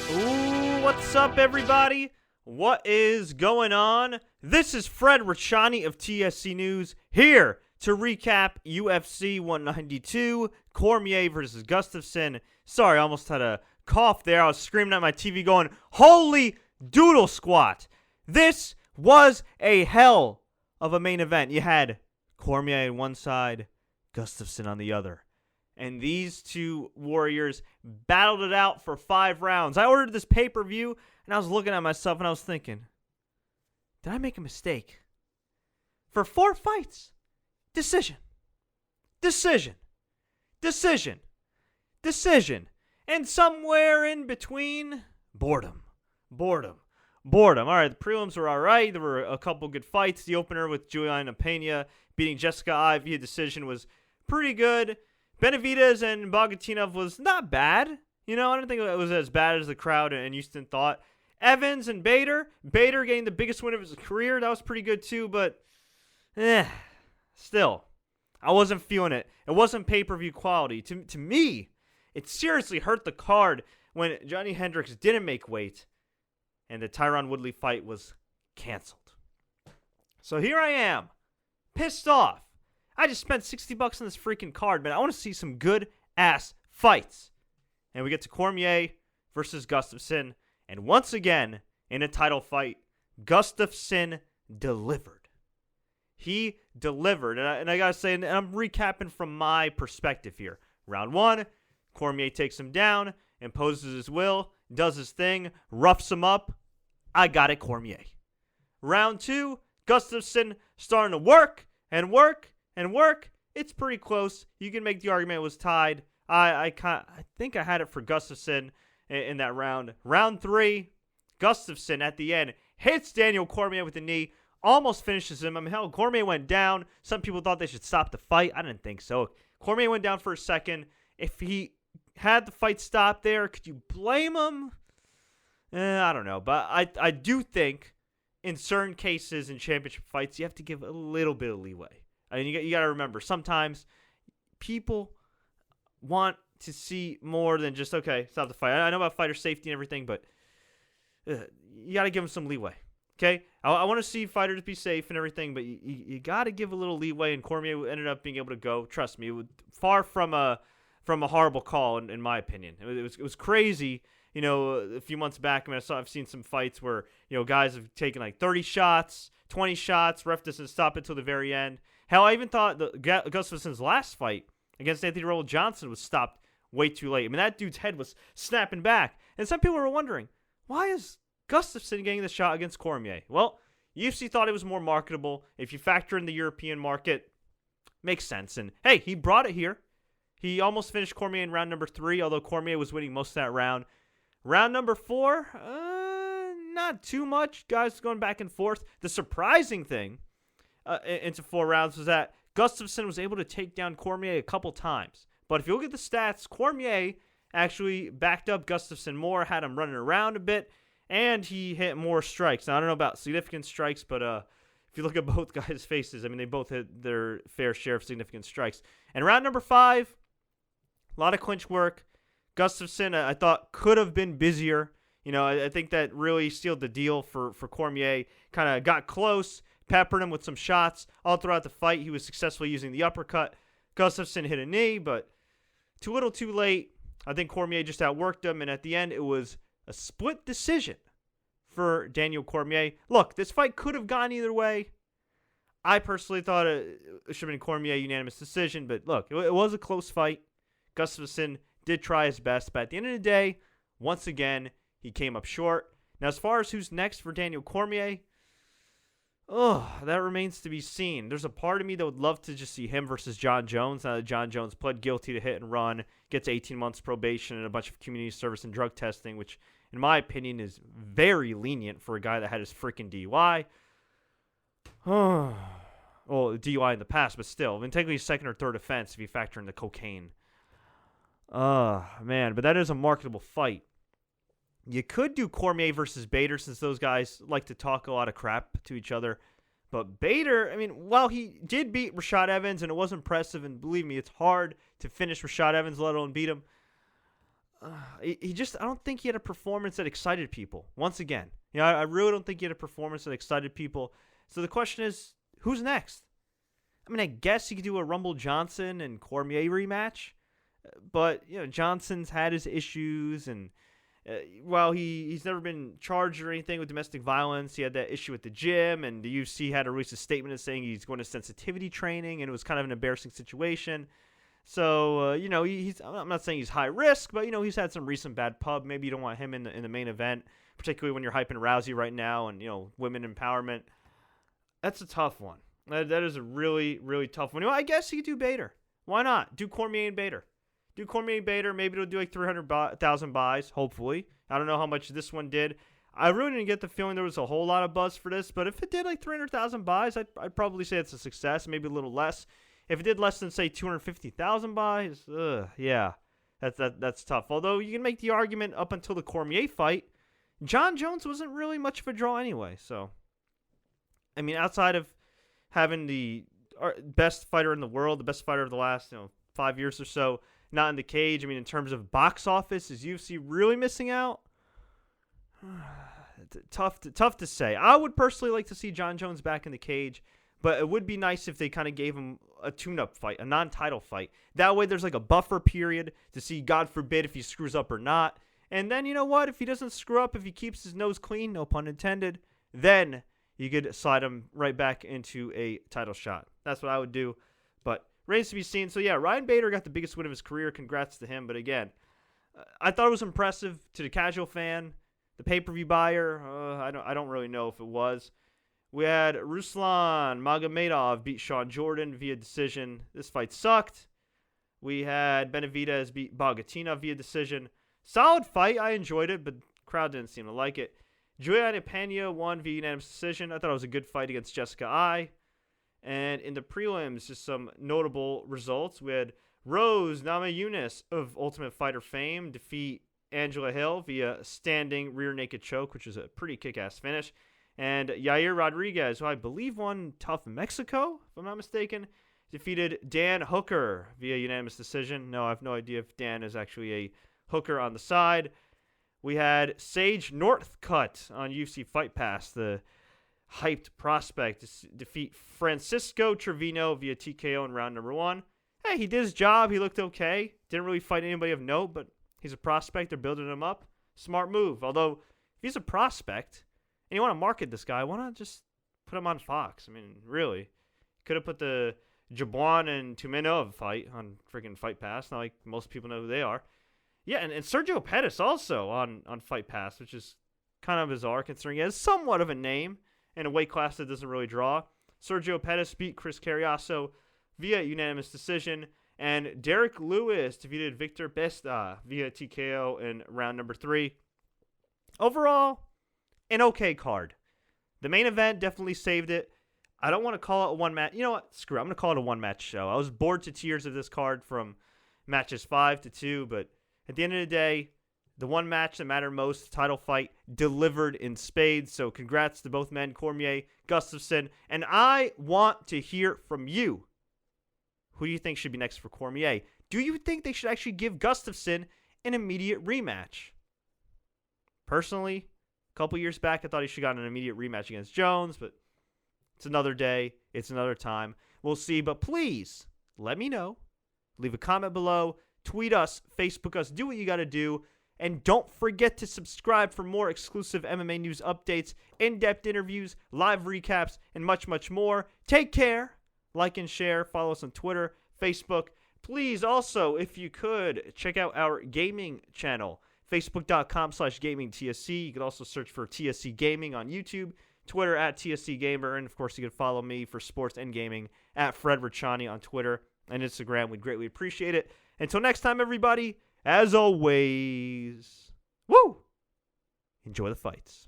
Ooh, what's up, everybody? What is going on? This is Fred Rachani of TSC News here to recap UFC 192, Cormier versus Gustafsson. Sorry, I almost had a cough there. I was screaming at my TV going, holy doodle squat. This was a hell of a main event. You had Cormier on one side, Gustafsson on the other. And these two warriors battled it out for 5 rounds. I ordered this pay-per-view, and I was looking at myself, and I was thinking, did I make a mistake? For 4 fights, decision. And somewhere in between, boredom. All right, the prelims were all right. There were a couple good fights. The opener with Juliana Pena beating Jessica Eye via decision was pretty good. Benavidez and Bogatinov was not bad. I don't think it was as bad as the crowd in Houston thought. Evans and Bader getting the biggest win of his career. That was pretty good too, but still, I wasn't feeling it. It wasn't pay-per-view quality. To me, it seriously hurt the card when Johnny Hendricks didn't make weight and the Tyron Woodley fight was canceled. So here I am, pissed off. I just spent $60 on this freaking card, man. I want to see some good-ass fights. And we get to Cormier versus Gustafsson. And once again, in a title fight, Gustafsson delivered. He delivered. And I got to say, and I'm recapping from my perspective here. Round 1, Cormier takes him down, imposes his will, does his thing, roughs him up. I got it, Cormier. Round 2, Gustafsson starting to work. It's pretty close. You can make the argument it was tied. I think I had it for Gustafsson in that round. Round 3, Gustafsson at the end hits Daniel Cormier with the knee, almost finishes him. I mean, hell, Cormier went down. Some people thought they should stop the fight. I didn't think so. Cormier went down for a second. If he had the fight stopped there, could you blame him? I don't know. But I do think in certain cases in championship fights, you have to give a little bit of leeway. I mean, you got to remember, sometimes people want to see more than just, okay, stop the fight. I know about fighter safety and everything, but you got to give them some leeway, okay? I want to see fighters be safe and everything, but you got to give a little leeway, and Cormier ended up being able to go. Trust me, it was far from a horrible call, in my opinion. It was crazy. A few months back, I mean, I've seen some fights where, guys have taken like 30 shots, 20 shots, ref doesn't stop it till the very end. Hell, I even thought Gustafsson's last fight against Anthony Roll Johnson was stopped way too late. I mean, that dude's head was snapping back. And some people were wondering, why is Gustafsson getting the shot against Cormier? Well, UFC thought it was more marketable. If you factor in the European market, makes sense. And, hey, he brought it here. He almost finished Cormier in round number 3, although Cormier was winning most of that round. Round number 4, not too much. Guys going back and forth. The surprising thing into 4 rounds was that Gustafsson was able to take down Cormier a couple times. But if you look at the stats, Cormier actually backed up Gustafsson more, had him running around a bit, and he hit more strikes. Now, I don't know about significant strikes, but if you look at both guys' faces, I mean, they both hit their fair share of significant strikes. And round number 5, a lot of clinch work. Gustafsson, I thought, could have been busier. I think that really sealed the deal for Cormier. Kind of got close, peppered him with some shots. All throughout the fight, he was successfully using the uppercut. Gustafsson hit a knee, but too little too late. I think Cormier just outworked him, and at the end, it was a split decision for Daniel Cormier. Look, this fight could have gone either way. I personally thought it should have been Cormier unanimous decision, but look, it was a close fight. Gustafsson did try his best, but at the end of the day, once again, he came up short. Now, as far as who's next for Daniel Cormier, that remains to be seen. There's a part of me that would love to just see him versus John Jones. Now that John Jones pled guilty to hit and run, gets 18 months probation and a bunch of community service and drug testing, which, in my opinion, is very lenient for a guy that had his freaking DUI. Well, DUI in the past, but still. I mean, technically second or third offense if you factor in the cocaine. Man, but that is a marketable fight. You could do Cormier versus Bader since those guys like to talk a lot of crap to each other. But Bader, I mean, while he did beat Rashad Evans and it was impressive, and believe me, it's hard to finish Rashad Evans, let alone beat him, I don't think he had a performance that excited people. Once again, I really don't think he had a performance that excited people. So the question is, who's next? I mean, I guess you could do a Rumble Johnson and Cormier rematch, but Johnson's had his issues, and while he's never been charged or anything with domestic violence, he had that issue at the gym, and the UFC had to release a statement saying he's going to sensitivity training, and it was kind of an embarrassing situation. So, I'm not saying he's high risk, but, he's had some recent bad pub. Maybe you don't want him in the main event, particularly when you're hyping Rousey right now and, women empowerment. That's a tough one. That is a really, really tough one. I guess you could do Bader. Why not? Do Cormier and Bader. Maybe it'll do like 300,000 buys, hopefully. I don't know how much this one did. I really didn't get the feeling there was a whole lot of buzz for this, but if it did like 300,000 buys, I'd probably say it's a success, maybe a little less. If it did less than, say, 250,000 buys, yeah, that's tough. Although you can make the argument up until the Cormier fight, John Jones wasn't really much of a draw anyway. So, I mean, outside of having the best fighter in the world, the best fighter of the last 5 years or so, not in the cage. I mean, in terms of box office, is UFC really missing out? Tough to say. I would personally like to see John Jones back in the cage, but it would be nice if they kind of gave him a tune-up fight, a non-title fight. That way there's like a buffer period to see, God forbid, if he screws up or not. And then, you know what? If he doesn't screw up, if he keeps his nose clean, no pun intended, then you could slide him right back into a title shot. That's what I would do. But remains to be seen. So, yeah, Ryan Bader got the biggest win of his career. Congrats to him. But, again, I thought it was impressive to the casual fan. The pay-per-view buyer, I don't really know if it was. We had Ruslan Magomedov beat Sean Jordan via decision. This fight sucked. We had Benavidez beat Bogatina via decision. Solid fight. I enjoyed it, but the crowd didn't seem to like it. Juliana Pena won via unanimous decision. I thought it was a good fight against Jessica Ai. And in the prelims, just some notable results. We had Rose Namajunas of Ultimate Fighter fame defeat Angela Hill via standing rear naked choke, which was a pretty kick-ass finish. And Yair Rodriguez, who I believe won Tough Mexico, if I'm not mistaken, defeated Dan Hooker via unanimous decision. No, I have no idea if Dan is actually a hooker on the side. We had Sage Northcutt on UFC Fight Pass, the hyped prospect, defeat Francisco Trevino via TKO in round number 1. Hey, he did his job. He looked okay. Didn't really fight anybody of note, but he's a prospect. They're building him up. Smart move. Although, if he's a prospect and you want to market this guy, why not just put him on Fox? I mean, really. Could have put the Jabuan and Tumenov fight on freaking Fight Pass. Not like most people know who they are. Yeah, and Sergio Pettis also on Fight Pass, which is kind of bizarre considering he has somewhat of a name in a weight class that doesn't really draw. Sergio Pettis beat Chris Carriasso via unanimous decision. And Derek Lewis defeated Victor Besta via TKO in round number 3. Overall, an okay card. The main event definitely saved it. I don't want to call it a one-match. You know what? Screw it. I'm going to call it a one-match show. I was bored to tears of this card from matches 5 to 2, but at the end of the day, the one match that mattered most, the title fight, delivered in spades. So congrats to both men, Cormier, Gustafsson. And I want to hear from you. Who do you think should be next for Cormier? Do you think they should actually give Gustafsson an immediate rematch? Personally, a couple years back, I thought he should have gotten an immediate rematch against Jones, but it's another day. It's another time. We'll see. But please, let me know. Leave a comment below. Tweet us. Facebook us. Do what you got to do. And don't forget to subscribe for more exclusive MMA news updates, in-depth interviews, live recaps, and much, much more. Take care. Like and share. Follow us on Twitter, Facebook. Please also, if you could, check out our gaming channel, facebook.com/gamingtsc. You can also search for TSC Gaming on YouTube, Twitter at TSC Gamer, and of course you can follow me for sports and gaming at Fred Ricciani on Twitter and Instagram. We'd greatly appreciate it. Until next time, everybody, as always, woo! Enjoy the fights.